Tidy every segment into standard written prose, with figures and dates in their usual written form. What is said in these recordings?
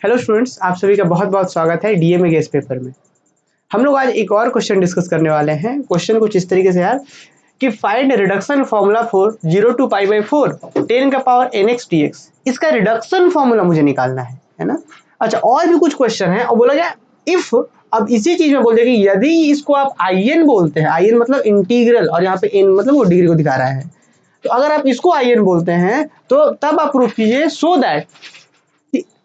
Hello students, आप सभी का बहुत बहुत स्वागत है डीएमए गेस पेपर में। हम लोग आज एक और क्वेश्चन डिस्कस करने वाले हैं। क्वेश्चन कुछ इस तरीके से यार कि find reduction formula for 0 to π/4 10 का पावर nx dx। इसका रिडक्शन फॉर्मूला मुझे निकालना है ना। अच्छा, और भी कुछ क्वेश्चन है और बोला गया इफ, अब इसी चीज में बोल दिया कि यदि इसको आप in बोलते हैं, in मतलब इंटीग्रल और यहाँ पे n मतलब वो डिग्री को दिखा रहा है, तो अगर आप इसको in बोलते हैं तो तब आप प्रूफ कीजिए सो दैट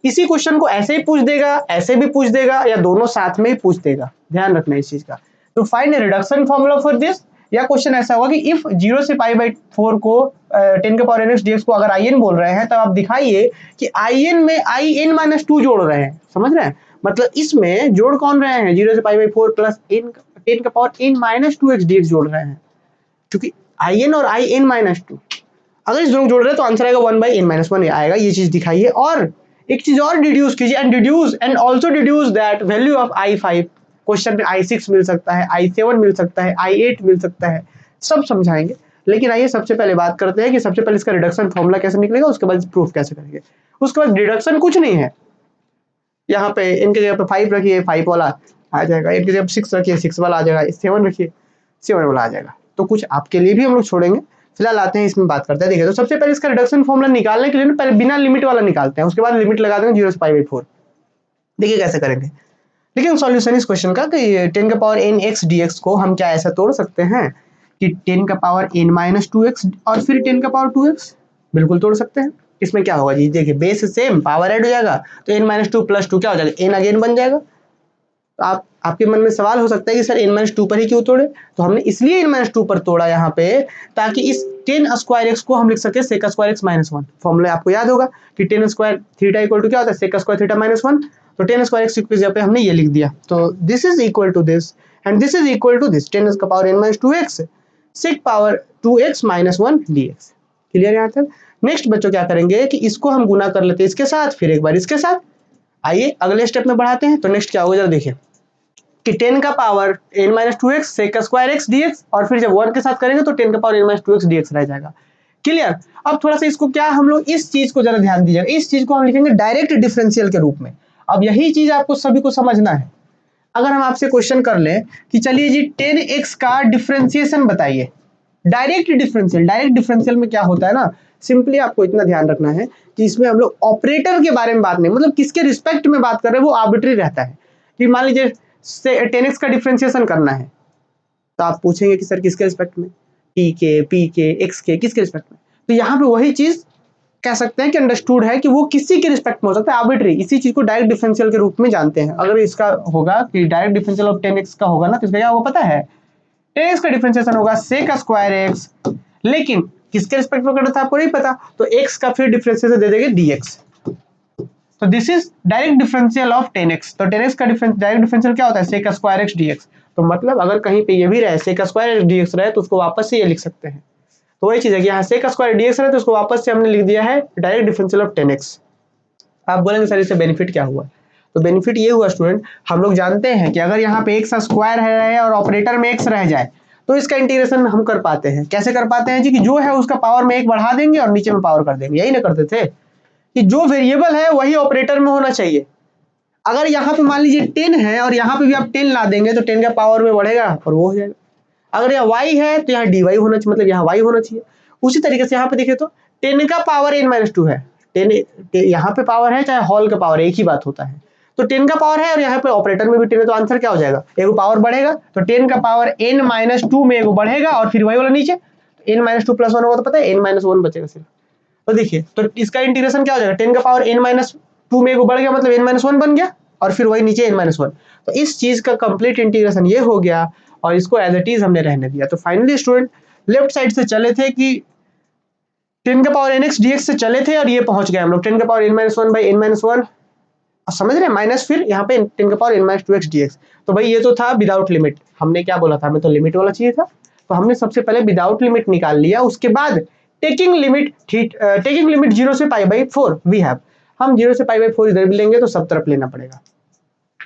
इसी क्वेश्चन को ऐसे ही पूछ देगा, ऐसे भी पूछ देगा, या दोनों साथ में ही पूछ देगा। ध्यान रखना इस चीज का। तो find reduction formula for this, या क्वेश्चन ऐसा होगा कि इफ 0 से π/4 को 10 के पावर nx dx को अगर in बोल रहे हैं, तब आप दिखाइए कि in में in-2 जोड़ रहे हैं। समझ रहे हैं? मतलब इसमें जोड़ कौन रहे हैं? 0 से π/4 प्लस 10 का पावर n-2x dx जोड़ रहे हैं, क्योंकि in और in-2 अगर इस दोनों जोड़ रहे हैं तो आंसर आएगा 1/n-1 आएगा। ये चीज दिखाइए और एक चीज और डिड्यूस कीजिए, and also deduce that value of i5। Question में i6 मिल सकता है, i7 मिल सकता है, i8 मिल सकता है, सब समझाएंगे। लेकिन आइए सबसे पहले बात करते हैं कि सबसे पहले इसका रिडक्शन फॉर्मूला कैसे निकलेगा, उसके बाद प्रूफ कैसे करेंगे। उसके बाद रिडक्शन कुछ नहीं है, यहाँ पे इनके जगह पे 5 रखिए, 5 वाला आ जाएगा। इनके जगह 6 रखिए, 6 वाला आ जाएगा। 7 रखिए, 7 वाला आ जाएगा। तो कुछ आपके लिए भी हम लोग छोड़ेंगे। फिलहाल आते हैं इसमें बात करते हैं। देखिए, तो सबसे पहले इसका रिडक्शन फॉर्मूला निकालने के लिए ना पहले बिना लिमिट वाला निकालते हैं, उसके बाद लिमिट लगा देंगे 0 से π/4। देखिए कैसे करेंगे। लेकिन सॉल्यूशन इस क्वेश्चन का कि 10 का पावर nx dx को हम क्या ऐसा तोड़ सकते हैं कि 10 का पावर n-2x और फिर 10 का पावर 2x। बिल्कुल तोड़ सकते हैं। इसमें क्या होगा जी, देखिए बेस सेम, पावर ऐड हो जाएगा, तो n-2 + 2 क्या हो जाएगा, n अगेन बन जाएगा। तो आपके मन में सवाल हो सकता है कि सर n-2 पर ही क्यों तोड़े। तो हमने इसलिए n-2 पर तोड़ा यहाँ पे, ताकि इस 10² x को हम लिख सके sec² x - 1। फॉर्मूला आपको याद होगा कि 10² थीटा इक्वल टू क्या होता है, sec² थीटा - 1। तो 10² x की जगह पे हमने ये लिख दिया। तो this is equal to this and this is equal to this 10 का power n-2x sec² 1 dx। Clear यहाँ तक। नेक्स्ट बच्चों क्या करेंगे कि इसको हम गुना कर लेते हैं इसके साथ, फिर एक बार इसके साथ। आइए अगले स्टेप में बढ़ाते हैं। तो नेक्स्ट क्या होगा जरा देखिए कि 10 का power n-2x sec² x dx, और फिर जब 1 के साथ करेंगे तो 10 का पावर n-2x dx रह जाएगा। क्लियर। अब थोड़ा सा इसको क्या हम लोग इस चीज को जरा ध्यान दीजिएगा, इस चीज को हम लिखेंगे डायरेक्ट डिफरेंशियल के रूप में। अब यही चीज आपको सभी को समझना है। अगर हम आपसे क्वेश्चन कर ले कि चलिए जी 10x का डिफरेंशिएशन बताइए, डायरेक्ट डिफरेंशियल में क्या होता है ना, सिंपली आपको इतना ध्यान रखना है कि इसमें हम लोग ऑपरेटर के बारे में बात नहीं, मतलब किसके रिस्पेक्ट में बात कर रहे हैं वो आर्बिट्री रहता है। कि मान लीजिए 10x का डिफरेंशिएशन करना है, तो आप पूछेंगे कि सर किसके रिस्पेक्ट में, पी के एक्स के, किसके रिस्पेक्ट में। तो यहाँ पे वही चीज कह सकते हैं कि अंडरस्टूड है कि वो किसी के रिस्पेक्ट में हो सकता है, आर्बिट्री। इसी चीज को डायरेक्ट डिफरेंशियल के रूप में जानते हैं। अगर इसका होगा कि डायरेक्ट डिफरेंशियल ऑफ 10x का होगा ना, तो इसका क्या होगा पता है, 10x का डिफरेंशिएशन होगा sec² x, लेकिन किसके रिस्पेक्ट में करना था आपको नहीं पता, तो x का फिर डिफरेंशिएशन दे देंगे dx। तो this is direct differential of 10x। तो 10x का डायरेक्ट डिफरेंशियल क्या होता है, sec² x dx। तो मतलब अगर कहीं पे ये भी रहे sec² x dx रहे, तो उसको वापस से ये लिख सकते हैं। तो वही चीज है कि यहाँ sec² dx रहे, तो उसको वापस से हमने लिख दिया है डायरेक्ट डिफरेंशियल ऑफ 10x। आप बोलेंगे सर इससे बेनिफिट क्या हुआ। तो बेनिफिट ये हुआ स्टूडेंट, हम लोग जानते हैं कि अगर यहाँ पे x² है और ऑपरेटर में x रह जाए, तो इसका इंटीग्रेशन हम कर पाते हैं। कैसे कर पाते हैं जी, कि जो है उसका पावर में 1 बढ़ा देंगे और नीचे में पावर कर देंगे। यही ना करते थे कि जो वेरिएबल है वही ऑपरेटर में होना चाहिए। अगर यहाँ पे मान लीजिए 10 है और यहाँ पे भी आप 10 ला देंगे, तो 10 का पावर में बढ़ेगा और वो हो जाएगा। अगर यहाँ y है तो यहाँ dy होना चाहिए, मतलब यहाँ y होना चाहिए। उसी तरीके से यहाँ पे देखिए तो 10 का पावर n-2 है, 10 यहाँ पे पावर है चाहे होल का पावर, एक ही बात होता है। तो 10 का पावर है और यहाँ पे ऑपरेटर में भी 10 है, तो आंसर क्या हो जाएगा, एक पावर बढ़ेगा। तो 10 का पावर n-2 में एक बढ़ेगा और फिर वही वाला नीचे, n-2 + 1 होगा तो पता है n-1 बचेगा सिर्फ। तो देखिए, तो इसका इंटीग्रेशन क्या हो जाएगा, 10 का पावर n-2 में एक बढ़ गया, मतलब n-1 बन गया, और फिर वही नीचे n-1। तो इस चीज का कंप्लीट इंटीग्रेशन ये हो गया और इसको एज इट इज हमने रहने दिया। तो फाइनली स्टूडेंट लेफ्ट साइड से चले थे कि 10 का पावर nx dx से चले थे और ये पहुंच गए हम लोग 10 का पावर n-1/n-1। समझ रहे हैं, माइनस फिर यहाँ पे 10 का पावर n-2x dx। तो भाई ये तो था विदाउट लिमिट। हमने क्या बोला था, हमें तो लिमिट वाला चाहिए था, तो हमने सबसे पहले विदाउट लिमिट निकाल लिया। उसके बाद टेकिंग लिमिट 0 से π/4 वी हैव, हम 0 से π/4 इधर भी लेंगे तो सब तरफ लेना पड़ेगा।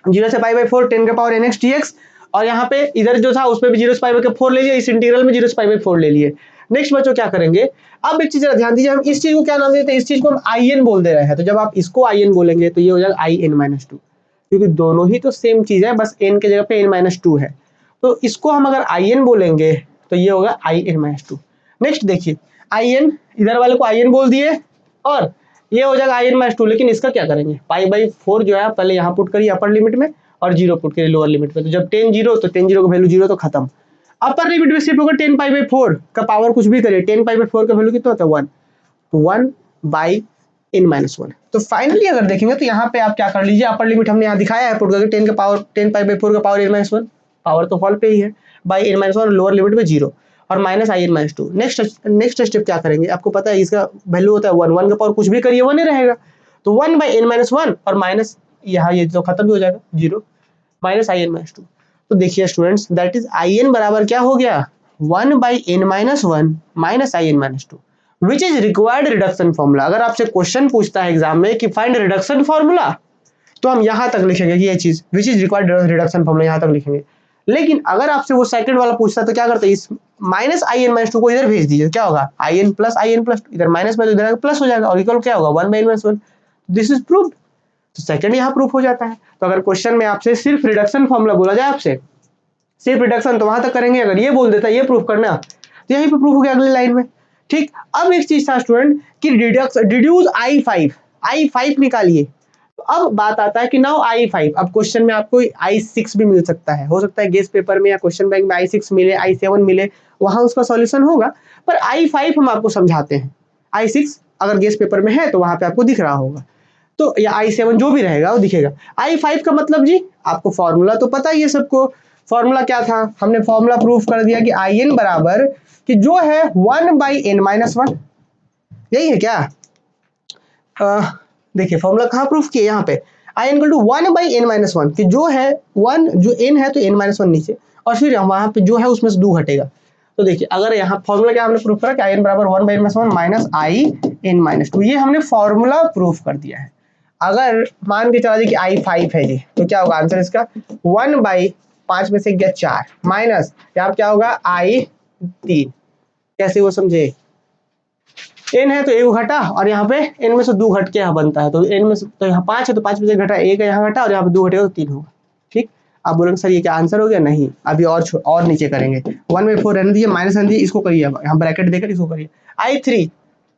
0 से π/4 10 का पावर nx dx, और यहाँ पे इधर जो था उसमें भी 0 से π/4 ले लिया, इस इंटीग्रल में 0 से π/4 ले लिए। नेक्स्ट बच्चों क्या करेंगे, अब एक चीज ध्यान दीजिए, हम इस चीज को क्या नाम देते हैं, इस चीज को हम आई एन बोल दे रहे हैं, तो जब आप इसको आई एन बोलेंगे तो ये हो जाएगा आई एन माइनस टू, क्योंकि दोनों ही तो सेम चीज है, बस एन के जगह पे एन माइनस टू है, तो इसको हम अगर आई एन बोलेंगे तो ये होगा I n minus two. Next देखिए, आई एन इधर वाले को आई एन बोल दिए और ये हो जाएगा आई एन माइनस टू, लेकिन इसका क्या करेंगे, पाई बाई फोर जो है पहले यहाँ पुट करिए अपर लिमिट में और जीरो पुट करिए लोअर लिमिट में, तो जब 10 जीरो तो 10 जीरो का वैल्यू जीरो तो खत्म, अपर लिमिट में सिर्फ होगा 10 पाई बाई फोर का पावर कुछ भी करिए, 10 पाई बाई फोर का वैल्यू कितना होता है 1, तो 1 बाई n माइनस वन। तो फाइनली अगर देखेंगे तो यहाँ पे आप क्या कर लीजिए, अपर लिमिट हमने यहाँ दिखाया है पुट करके 10 का पावर 10 पाई बाई फोर का power n minus one, power तो हॉल पे ही है, by n minus one, lower limit में जीरो और minus I n minus two. Next step क्या करेंगे, आपको पता है इसका वैल्यू होता है 1, 1 का पावर कुछ भी करिए 1 ही रहेगा, तो 1 बाई n माइनस वन और माइनस यहाँ ये तो खत्म भी हो जाएगा zero minus I n minus two. तो देखिए students, that is I n बराबर क्या हो गया 1 by n minus one minus I n minus two, which is required reduction formula. अगर आपसे क्वेश्चन पूछता है एग्जाम में कि फाइंड रिडक्शन फॉर्मूला, तो हम यहां तक लिखेंगे कि ये चीज विच इज रिक्वायर्ड रिडक्शन फॉर्मूला यहां तक लिखेंगे। लेकिन अगर आपसे वो सेकंड वाला पूछता है तो क्या करते हैं, इस minus I n minus two को इधर भेज दीजिए, क्या होगा आई एन प्लस इधर माइनस में तो इधर प्लस हो जाएगा और इक्वल क्या होगा 1 by minus one, this is proved. तो सेकंड यहाँ प्रूफ हो जाता है। तो अगर क्वेश्चन में आपसे सिर्फ रिडक्शन फॉर्मूला बोला जाए, आपसे सिर्फ रिडक्शन, तो वहां तक करेंगे, अगर ये बोल देता है ये प्रूफ करना, तो यहीं पे प्रूफ हो गया अगली लाइन में। ठीक, अब एक चीज था स्टूडेंट कि डिड्यूस आई फाइव निकालिए, तो अब बात आता है कि नाउ आई फाइव, अब क्वेश्चन में आपको आई सिक्स भी मिल सकता है, हो सकता है गेस्ट पेपर में या क्वेश्चन बैंक में आई सिक्स मिले, आई सेवन मिले, वहां उसका सॉल्यूशन होगा, पर आई फाइव हम आपको समझाते हैं, आई सिक्स अगर गेस्ट पेपर में है तो वहां पे आपको दिख रहा होगा, तो या आई सेवन जो भी रहेगा वो दिखेगा। आई फाइव का मतलब जी आपको फॉर्मूला तो पता ही है सबको, फॉर्मूला क्या था, हमने फॉर्मूला प्रूफ कर दिया कि आई एन बराबर कि जो है 1 बाई एन माइनस वन, यही है क्या, देखिए फॉर्मूला कहाँ प्रूफ किया, यहाँ पे I N equal to 1 by n minus one, कि जो है 1 जो एन है तो एन माइनस वन नीचे और फिर वहां पे जो है उसमें से 2 घटेगा। तो देखिए अगर यहाँ फॉर्मूला क्या हमने प्रूफ करा कि आई एन बराबर 1 by n minus one minus I n minus two, ये हमने फॉर्मूला प्रूफ कर दिया है। अगर मान के चला जाए कि आई फाइव है जी, तो क्या होगा आंसर इसका 1 बाई 5 में से गया 4 माइनस यहाँ क्या होगा आई 3, कैसे वो समझे, एन है तो एक घटा और यहाँ पे एन में से 2 घट के यहाँ बनता है, तो एन में से तो यहाँ 5 है तो 5 में से घटा एक है यहाँ घटा और यहाँ पे 2 घटेगा तो 3 होगा। ठीक, आप बोलेंगे सर ये क्या आंसर हो गया, नहीं अभी और नीचे करेंगे, 1 बाई 4 रहने दीजिए माइनस रहने दीजिए, इसको करिए अब यहाँ ब्रैकेट देकर इसको करिए आई थ्री,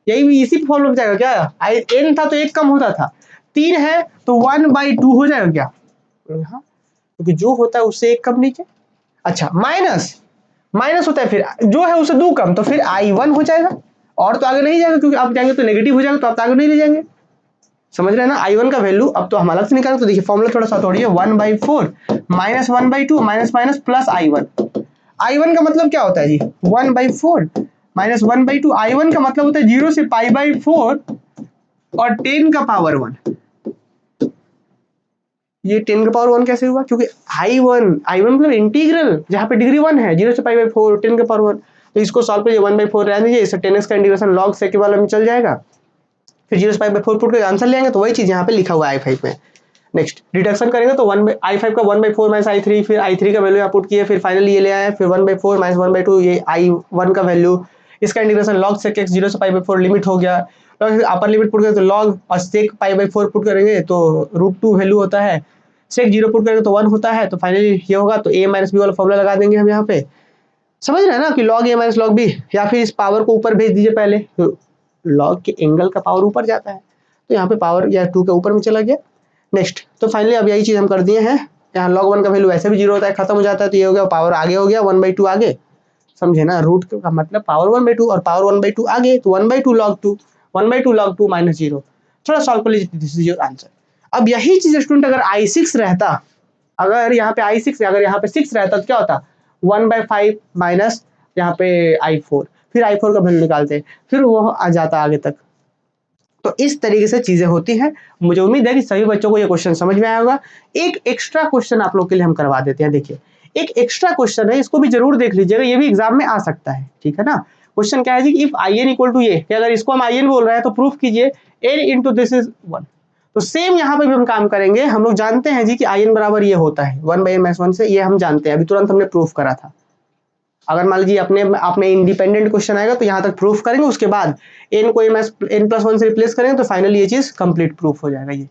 यही भी इसी फॉर्मूला में जाएगा क्या, आई एन था तो एक कम होता था, 3 है तो 1 बाई 2 हो जाएगा क्या, हाँ क्योंकि जो होता है उससे एक कम नीचे, अच्छा माइनस होता है फिर जो है उससे 2 कम, तो फिर आई वन हो जाएगा और तो आगे नहीं जाएगा, क्योंकि आप जाएंगे तो नेगेटिव हो जाएगा, तो आप आगे नहीं ले जाएंगे, समझ रहे हैं ना। आई वन का वैल्यू अब तो हम अलग से निकालेंगे, तो देखिए फॉर्मूला थोड़ा सा तोड़िए, 1 by 4 minus 1 by 2 minus minus plus I one का मतलब क्या होता है जी 1 by 4 minus 1 by 2, I one का मतलब होता है 0 से पाई बाई 4 और 10 का पावर 1, ये 10 का पावर 1 कैसे हुआ, क्योंकि आई वन मतलब इंटीग्रल जहाँ पे डिग्री 1 है, 0 से पाई बाई 4 10 का पावर 1, तो इसको सॉल्व करिए 1 बाई 4 रहने दीजिए, इससे 10x का इंटीग्रेशन लॉग सेक वाला में चल जाएगा, फिर 0 से पाई बाई 4 पुट करके आंसर ले आएंगे, तो वही चीज यहाँ पे लिखा हुआ है आई फाइव में। नेक्स्ट डिडक्शन करेंगे तो आई फाइव का 1 बाई 4 माइनस आई थ्री, फिर आई थ्री का वैल्यू यहाँ पुट किए, फिर फाइनली ये ले आए, फिर 1 बाई 4 माइनस 1 बाई 2 ये आई वन का वैल्यू, इसका इंटीग्रेशन लॉग सेक एक्स 0 से पाई बाई 4 लिमिट हो गया, अपर लिमिट पुट करेंगे तो लॉग और सेक पाई बाई 4 पुट करेंगे तो √2 वैल्यू होता है, सेक 0 पुट करेंगे तो 1 होता है, तो फाइनली ये होगा, तो a माइनस बी वाला फॉर्मूला लगा देंगे हम यहाँ पे, समझ रहे हैं ना कि log a minus log b, या फिर इस पावर को ऊपर भेज दीजिए पहले, तो log के एंगल का पावर ऊपर जाता है, तो यहाँ पे पावर या 2 के ऊपर में चला गया। नेक्स्ट, तो फाइनली अब यही चीज हम कर दिए हैं, यहाँ log 1 का वैल्यू ऐसे भी 0 होता है, खत्म हो जाता है, तो ये हो गया पावर आगे हो गया 1 बाई 2 आगे, समझे ना, रूट का मतलब पावर 1 बाई 2 और पावर 1 बाई 2 आगे, तो 1 by 2 log 2 1 by 2 log 2 minus 0, थोड़ा सॉल्व कर लीजिए, दिस इज योर आंसर। अब यही चीज स्टूडेंट अगर i6 रहता, अगर यहाँ पे i6 अगर यहाँ पे 6 रहता तो क्या होता 1 बाई 5 माइनस यहाँ पे i4, फिर i4 का वैल्यू निकालते, फिर वो आ जाता आगे तक। तो इस तरीके से चीजें होती हैं। मुझे उम्मीद है कि सभी बच्चों को ये क्वेश्चन समझ में आया होगा। एक एक्स्ट्रा क्वेश्चन आप लोग के लिए हम करवा देते हैं, देखिए एक एक्स्ट्रा क्वेश्चन है, इसको भी जरूर देख लीजिएगा, ये भी एग्जाम में आ सकता है, ठीक है ना। क्वेश्चन क्या है जी, if I N equal to ये, कि अगर इसको हम आई एन बोल रहे हैं तो प्रूफ कीजिए एन इंटू दिस इज 1। तो सेम यहाँ पे भी हम काम करेंगे, हम लोग जानते हैं जी कि आई एन बराबर ये होता है 1 बाई एन माइनस 1 से, ये हम जानते हैं, अभी तुरंत हमने प्रूफ करा था, अगर मान लीजिए आपने इंडिपेंडेंट क्वेश्चन आएगा तो यहाँ तक प्रूफ करेंगे, उसके बाद n को n+1 से रिप्लेस करेंगे तो फाइनली ये चीज कंप्लीट प्रूफ हो जाएगा। ये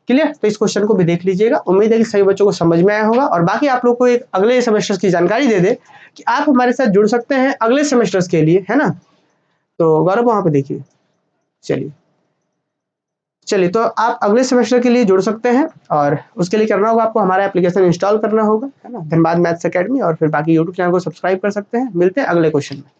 क्लियर? तो इस क्वेश्चन को भी देख लीजिएगा। उम्मीद है कि सभी बच्चों को समझ में आया होगा, और बाकी आप लोग को एक अगले सेमेस्टर की जानकारी दे दे कि आप हमारे साथ जुड़ सकते हैं अगले सेमेस्टर्स के लिए, है ना। तो गौरव वहां पे देखिए, चलिए तो आप अगले सेमेस्टर के लिए जुड़ सकते हैं, और उसके लिए करना होगा आपको हमारा एप्लीकेशन इंस्टॉल करना होगा, है ना, धनबाद मैथ्स एकेडमी, और फिर बाकी यूट्यूब चैनल को सब्सक्राइब कर सकते हैं। मिलते हैं अगले क्वेश्चन में।